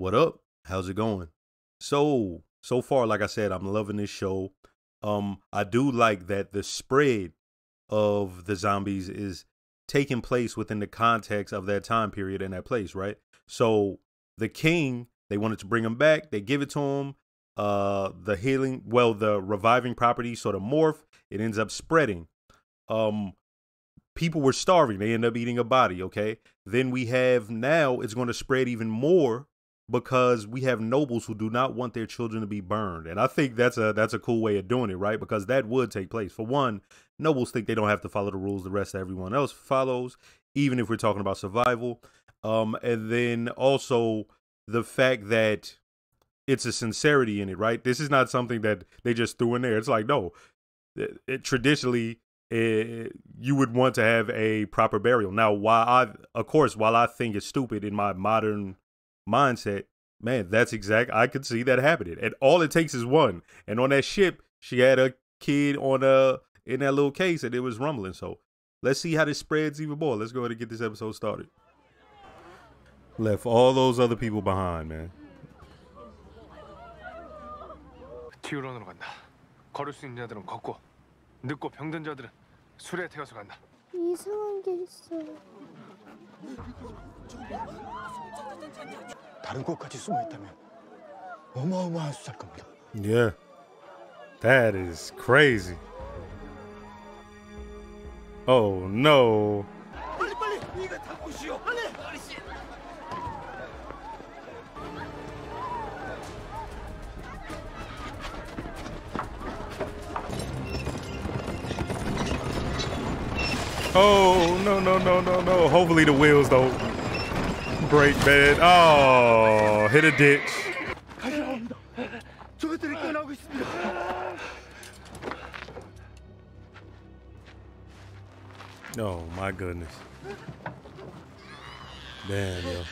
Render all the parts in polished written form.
What up? How's it going? So far, like I said, I'm loving this show. I do like that the spread of the zombies is taking place within the context of that time period and that place, right? So the king, they wanted to bring him back. They give it to him. The reviving property sort of morph. It ends up spreading. People were starving. They end up eating a body. Okay. Then we have now it's going to spread even more because we have nobles who do not want their children to be burned. And I think that's a cool way of doing it, right? Because that would take place. For one, nobles think they don't have to follow the rules the rest of everyone else follows, even if we're talking about survival. And then also the fact that it's a sincerity in it, right? This is not something that they just threw in there. It's like, no, traditionally, you would want to have a proper burial. Now, while I think it's stupid in my modern mindset, man, I could see that happening. And all it takes is one. And on that ship, she had a kid in that little case, and it was rumbling. So let's see how this spreads even more. Let's go ahead and get this episode started. Left all those other people behind, man. 기울어으로 간다. 걸을 수 있는 자들은 걷고, 늙고 병든 자들은 술에 태워서 간다. 이상한 게 있어. 다른 곳까지 숨어 있다면 어마어마한 수사일 겁니다. Yeah, that is crazy. Oh no. 빨리 이거 다 보시오. 빨리. Oh, no. Hopefully the wheels don't break, man. Oh, hit a ditch. 저것들이 꺼나고 있습니다. Oh, my goodness. Damn, yo.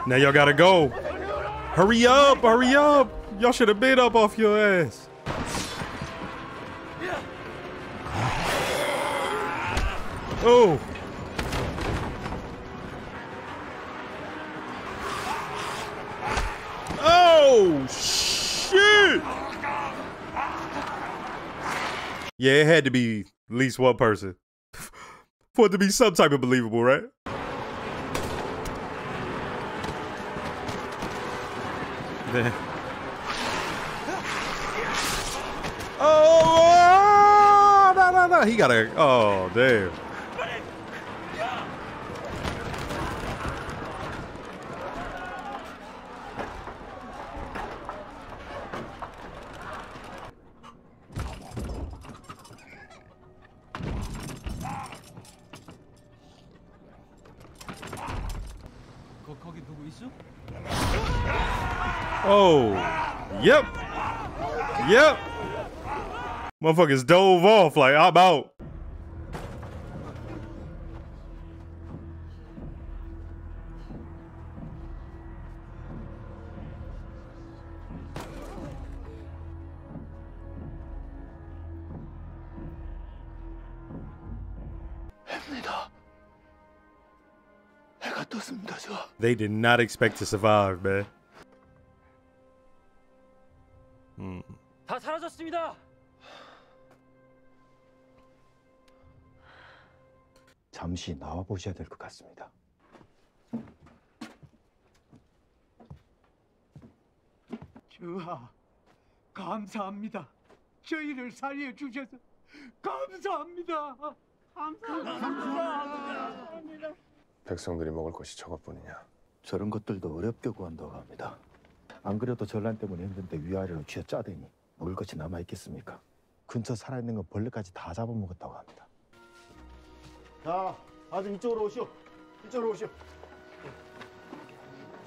Now y'all gotta go. Hurry up. Y'all should have been up off your ass. Oh. Oh, shit. Yeah, it had to be at least one person for it to be some type of believable, right? Then. Oh, no. He gotta, oh, damn. Oh, yep. Motherfuckers dove off like, I'm out. They did not expect to survive, man. 다 사라졌습니다. 잠시 나와 보셔야 될 것 같습니다. 주하, 감사합니다. 저희를 살려 주셔서 감사합니다. 감사합니다. 백성들이 먹을 것이 저것뿐이냐? 저런 것들도 어렵게 구한다고 합니다. 안 그래도 전란 때문에 힘든데 위아래로 쥐어짜대니 먹을 것이 남아 있겠습니까? 근처 살아있는 건 벌레까지 다 잡아먹었다고 합니다. 자, 아들 이쪽으로 오시오.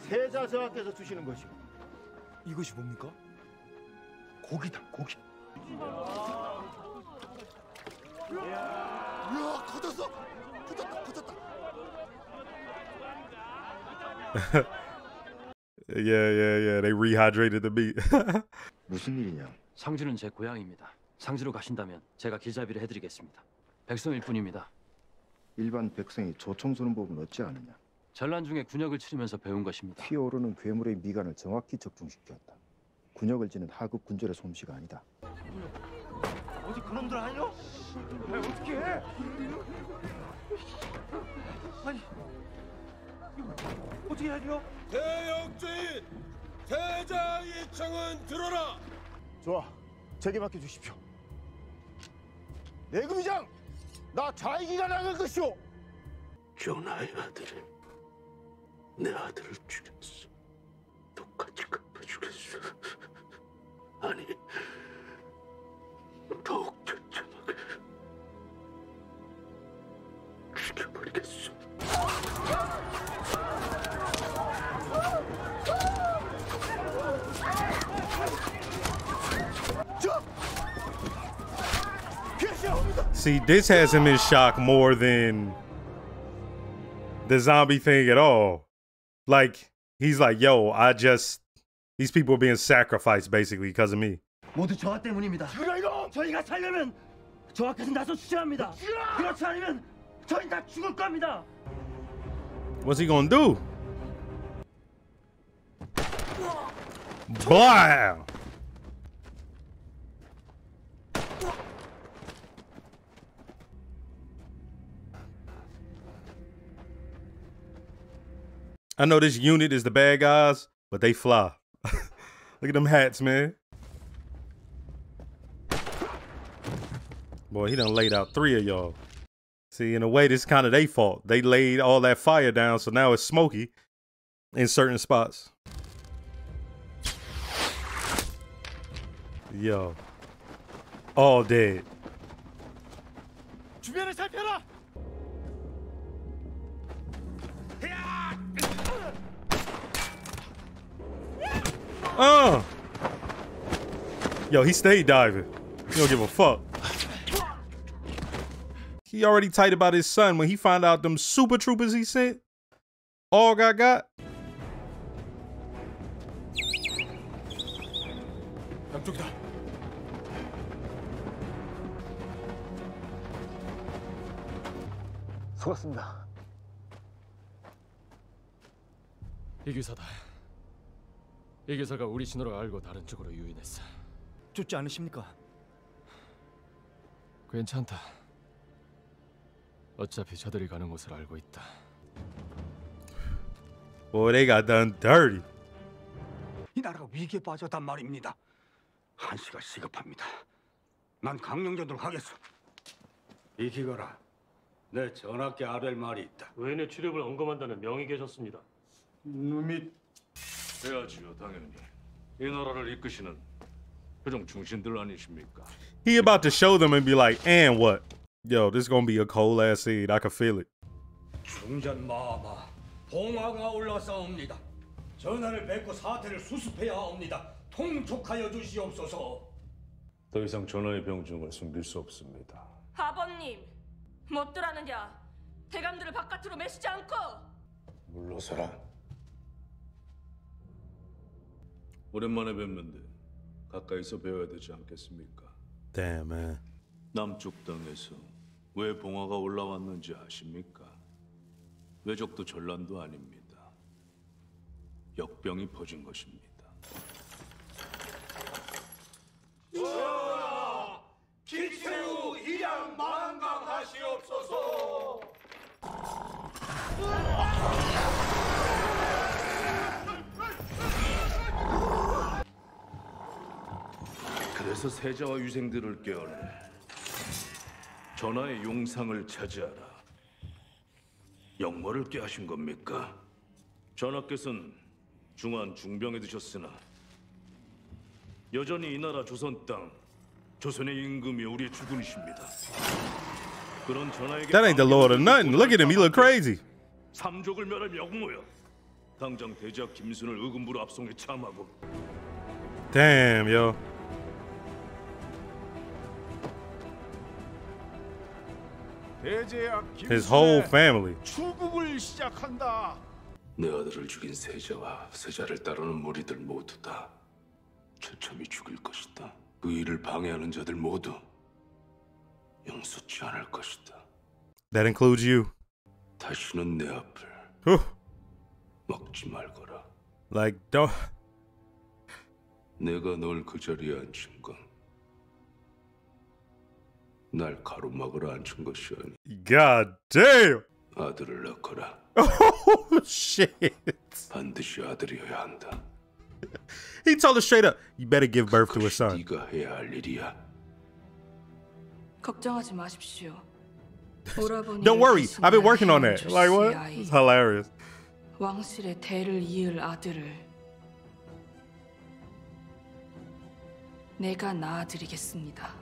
세자 저하께서 주시는 것이오. 이것이 뭡니까? 고기다, 고기. 이야, 커졌어. 커졌다. Yeah. They rehydrated the meat. 무슨 일이냐? 상주는 제 고향입니다. 상주로 가신다면 제가 길잡이를 해드리겠습니다. 백성일 뿐입니다. 일반 백성이 조총 쏘는 법은 어찌 아느냐? 전란 중에 군역을 치르면서 배운 것입니다. 피어오르는 괴물의 미간을 정확히 적중시켰다. 군역을 지는 하급 군졸의 솜씨가 아니다. 어디 그놈들 아니요? 어떻게 해? 아니 이거 어떻게 해야 돼요? 대역주인 대장 이청은 들어라. 좋아, 제게 맡겨주십시오. 내금이장, 나 좌익이가 나갈 것이오. 전하의 아들이 내 아들을 죽였어. 똑같이 갚아주겠어. 아니 더욱 처참하게 죽여버리겠어. See, this has him in shock more than the zombie thing at all. Like, he's like, yo, these people are being sacrificed basically because of me. 모두 저와 때문입니다. 저희가 살려면 저하께서 나서 주셔야 합니다. 그렇지 않으면 저희 다 죽을 겁니다. What's he gonna do? Blam! I know this unit is the bad guys, but they fly. Look at them hats, man. Boy, he done laid out 3 of y'all. See, in a way, this is kind of their fault. They laid all that fire down, so now it's smoky in certain spots. Yo. All dead. 주변을 살펴라. Yo, he stayed diving. He don't give a fuck. He already tight about his son when he found out them super troopers he sent. All got. 양쪽이다. 수고했습니다. 이 기사다. 이 기사가 우리 신호를 알고 다른 쪽으로 유인했어. 좋지 않으십니까? 괜찮다. 어차피 저들이 가는 곳을 알고 있다. Boy, they got done dirty. 이 나라가 위기에 빠졌단 말입니다. 한시가 시급합니다. 난 강령전으로 가겠소. 이 기거라. 내 전하께 아랠 말이 있다. 외인의 출입을 언검한다는 명이 계셨습니다. 놈이 해야지요, 당연히. 이 나라를 이끄시는 그종 중신들 아니십니까? He about to show them and be like, and what? Yo, this is gonna be a cold ass scene. I can feel it. 중전 마마 봉화가 올라싸옵니다. 전하를 뵙고 사태를 수습해야 합니다. 통촉하여 주시옵소서. 더 이상 전하의 병중을 숨길 수 없습니다. 아버님, 못 들었느냐? 대감들을 바깥으로 메시지 않고. 물러서라. 오랜만에 뵙는데 가까이서 배워야 되지 않겠습니까? Damn, man. 남쪽 땅에서 왜 봉화가 올라왔는지 아십니까? 왜적도 전란도 아닙니다. 역병이 퍼진 것입니다. 기체우 이양 만강하시옵소서. 그래서 세자와 유생들을 깨어내 전하의 용상을 차지하라. 역모를 꾀하신 겁니까? 전하께서는 중한 중병에 드셨으나 여전히 이 나라 조선 땅, 조선의 임금이 우리의 주군이십니다. 그런 전하에게 That ain't the Lord of nothing. Look at him. He look crazy. 삼족을 멸할 역모여. 당장 대작 김순을 의금부로 압송해 참하고. Damn, yo. His whole family. 추국을 시작한다. 내 아들을 죽인 세자와 세자를 따르는 무리들 모두 다 처참히 죽일 것이다. 그 일을 방해하는 자들 모두 용서치 않을 것이다. That includes you. 다시는 내 앞을 Whew. 막지 말거라. Like, don't. 내가 널 그 자리에 앉힌 건 날 가로막으러 앉힌 것이 아니. God damn. 아들을 낳거라. Oh, shit. 반드시 아들이어야 한다. He told her straight up, you better give birth to a 그것이 son. 네가 해야 할 일이야. 걱정하지 마십시오. 오라버니 Don't worry. I've been working on that. Like, what? It's hilarious. 왕실의 대를 이을 아들을 내가 낳아드리겠습니다.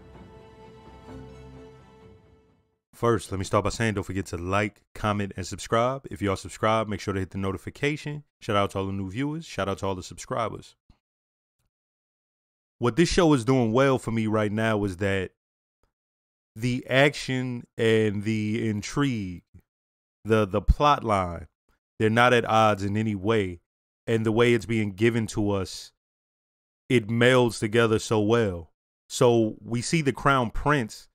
First, let me start by saying don't forget to like, comment, and subscribe. If you are subscribed, make sure to hit the notification. Shout out to all the new viewers. Shout out to all the subscribers. What this show is doing well for me right now is that the action and the intrigue, the plot line, they're not at odds in any way. And the way it's being given to us, it melds together so well. So we see the Crown Prince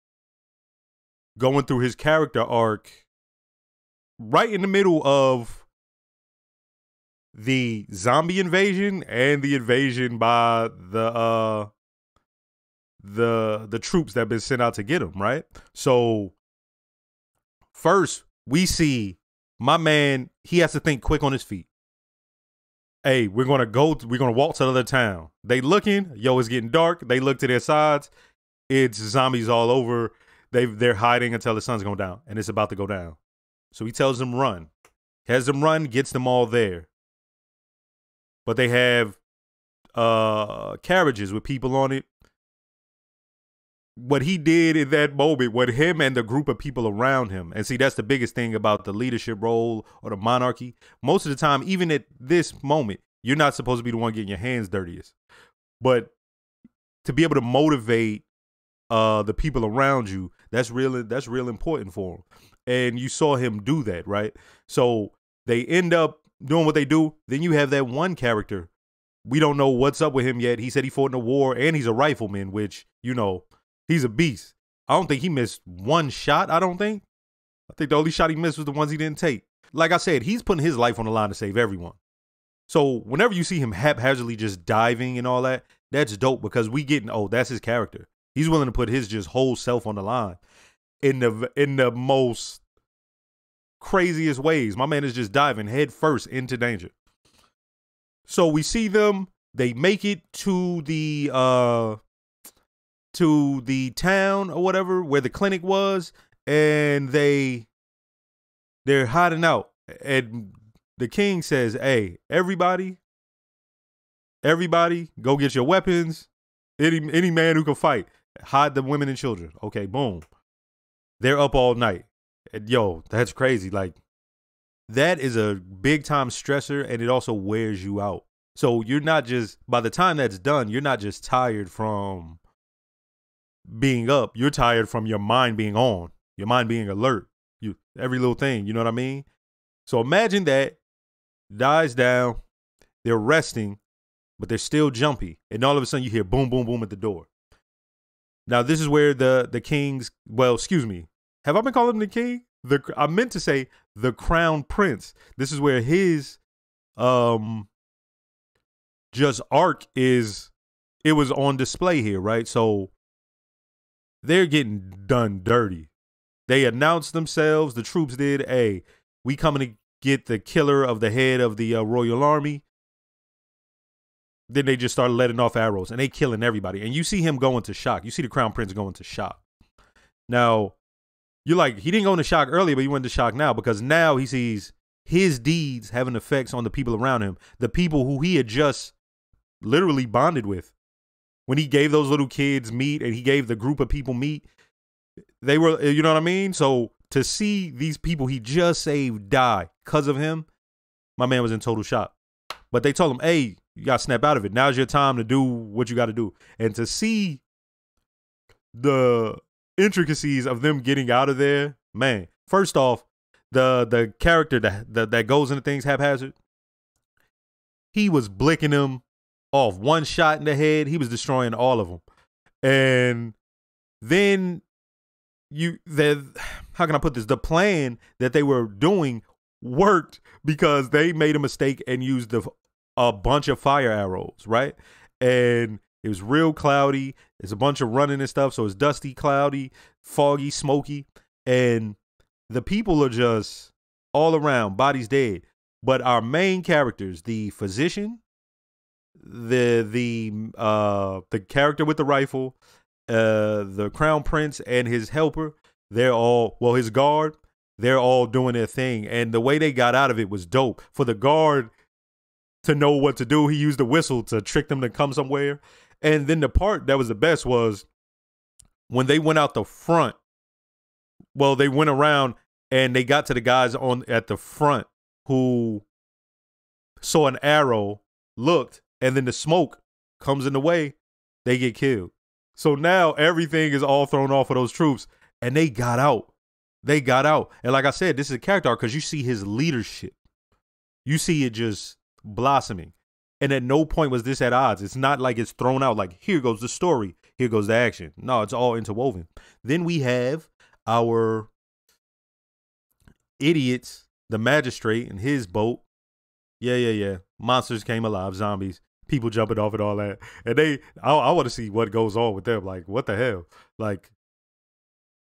going through his character arc right in the middle of the zombie invasion and the invasion by the troops that have been sent out to get him, right? So first we see my man, he has to think quick on his feet. Hey, we're gonna walk to the other town. They looking, yo, it's getting dark. They look to their sides. It's zombies all over. They're hiding until the sun's going down, and it's about to go down. So he tells them run. Has them run, gets them all there. But they have carriages with people on it. What he did in that moment, what him and the group of people around him, and see, that's the biggest thing about the leadership role or the monarchy. Most of the time, even at this moment, you're not supposed to be the one getting your hands dirtiest. But to be able to motivate the people around you, that's real important for him. And you saw him do that, right? So they end up doing what they do. Then you have that one character. We don't know what's up with him yet. He said he fought in a war and he's a rifleman, which, you know, he's a beast. I don't think he missed one shot. I think the only shot he missed was the ones he didn't take. Like I said, he's putting his life on the line to save everyone. So whenever you see him haphazardly just diving and all that, that's dope because that's his character. He's willing to put his just whole self on the line in the most craziest ways. My man is just diving head first into danger. So we see them. They make it to the town or whatever where the clinic was, and they're hiding out. And the king says, "Hey, everybody, go get your weapons. Any man who can fight." Hide the women and children. Okay, boom. They're up all night. And yo, that's crazy. Like, that is a big time stressor, and it also wears you out. So you're not just, by the time that's done, you're not just tired from being up. You're tired from your mind being on, your mind being alert. Every little thing, you know what I mean? So imagine that dies down. They're resting, but they're still jumpy. And all of a sudden you hear boom, boom, boom at the door. Now, this is where the king's, well, excuse me. Have I been calling him the king? I meant to say the Crown Prince. This is where his just arc it was on display here, right? So they're getting done dirty. They announced themselves, the troops did, hey, we coming to get the killer of the head of the royal army. Then they just started letting off arrows and they killing everybody. And you see him go into shock. You see the Crown Prince go into shock. Now, you're like, he didn't go into shock earlier, but he went into shock now because now he sees his deeds having effects on the people around him. The people who he had just literally bonded with. When he gave those little kids meat and he gave the group of people meat, they were, you know what I mean? So to see these people he just saved die because of him, my man was in total shock. But they told him, hey, you got to snap out of it. Now's your time to do what you got to do. And to see the intricacies of them getting out of there, man, first off, the character that goes into things haphazard, he was blicking them off. One shot in the head, he was destroying all of them. And then how can I put this? The plan that they were doing worked because they made a mistake and used a bunch of fire arrows, right? And it was real cloudy. It's a bunch of running and stuff. So it's dusty, cloudy, foggy, smoky. And the people are just all around, bodies dead. But our main characters, the physician, the character with the rifle, the crown prince and his helper, they're all, well, his guard, they're all doing their thing. And the way they got out of it was dope. For the guard to know what to do, he used the whistle to trick them to come somewhere. And then the part that was the best was when they went out the front. Well, they went around and they got to the guys at the front who saw an arrow, looked, and then the smoke comes in the way, they get killed. So now everything is all thrown off of those troops, and they got out. They got out. And like I said, this is a character arc because you see his leadership. You see it just blossoming. And at no point was this at odds. It's not like it's thrown out like, here goes the story, here goes the action. No, it's all interwoven. Then we have our idiots, the magistrate and his boat. Yeah. Monsters came alive, zombies, people jumping off and all that. And I want to see what goes on with them. Like, what the hell? Like,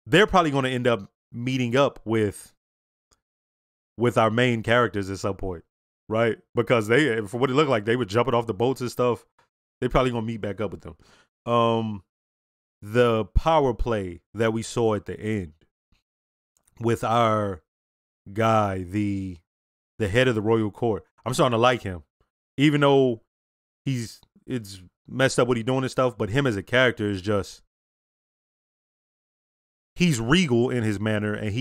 they're probably going to end up meeting up with our main characters at some point, right? Because they, for what it looked like, they were jumping off the boats and stuff. They probably going to meet back up with them. The power play that we saw at the end with our guy, the head of the royal court. I'm starting to like him, even though it's messed up what he's doing and stuff. But him as a character is just, he's regal in his manner, and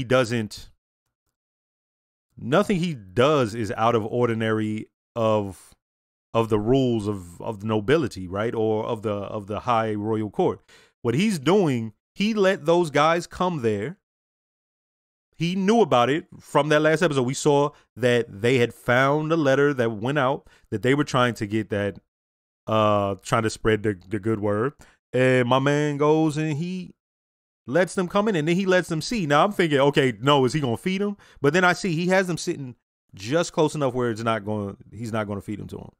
nothing he does is out of ordinary of the rules of the nobility, right? Or of the high royal court. What he's doing, he let those guys come there. He knew about it from that last episode. We saw that they had found a letter that went out that they were trying to get that, trying to spread the good word. And my man goes and he lets them come in, and then he lets them see. Now I'm thinking, okay, no, is he going to feed them? But then I see he has them sitting just close enough where he's not going to feed them to him.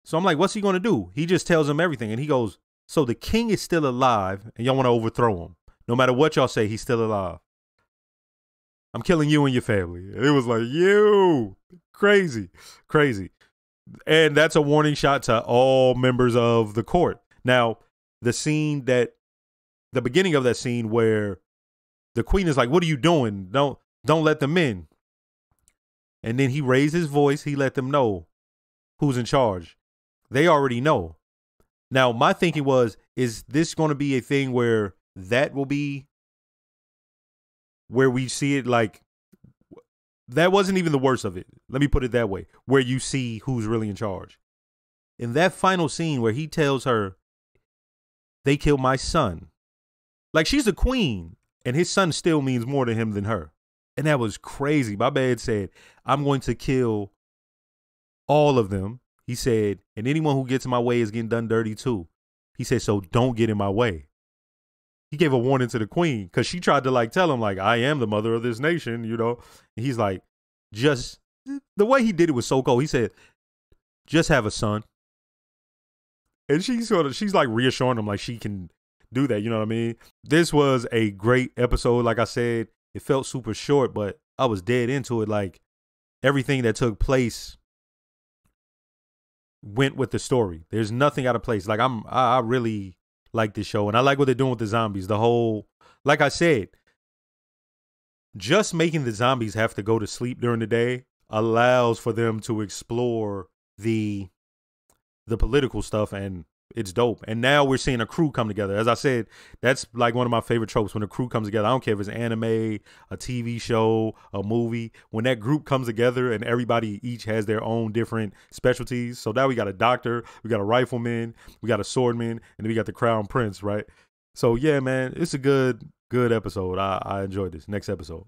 So I'm like, what's he going to do? He just tells them everything. And he goes, so the king is still alive and y'all want to overthrow him. No matter what y'all say, he's still alive. I'm killing you and your family. It was like, you crazy. And that's a warning shot to all members of the court. Now, the beginning of that scene where the queen is like, what are you doing? Don't let them in. And then he raised his voice. He let them know who's in charge. They already know. Now, my thinking was, is this going to be a thing where that will be where we see it? Like, that wasn't even the worst of it. Let me put it that way, where you see who's really in charge. In that final scene where he tells her, they killed my son. Like, she's a queen, and his son still means more to him than her. And that was crazy. My man said, I'm going to kill all of them. He said, and anyone who gets in my way is getting done dirty too. He said, so don't get in my way. He gave a warning to the queen because she tried to like tell him like, I am the mother of this nation, you know. And he's like, just the way he did it was so cool. He said, just have a son. And she's like reassuring him like she can do that. You know what I mean? This was a great episode. Like I said, it felt super short, but I was dead into it. Like everything that took place went with the story. There's nothing out of place. Like I really like this show, and I like what they're doing with the zombies. The whole, like I said, just making the zombies have to go to sleep during the day allows for them to explore the political stuff, and it's dope. And now we're seeing a crew come together. As I said, that's like one of my favorite tropes, when a crew comes together. I don't care if it's anime, a TV show, a movie. When that group comes together and everybody each has their own different specialties. So now we got a doctor, we got a rifleman, we got a swordman, and then we got the crown prince, right? So yeah, man, it's a good episode. I enjoyed this. Next episode.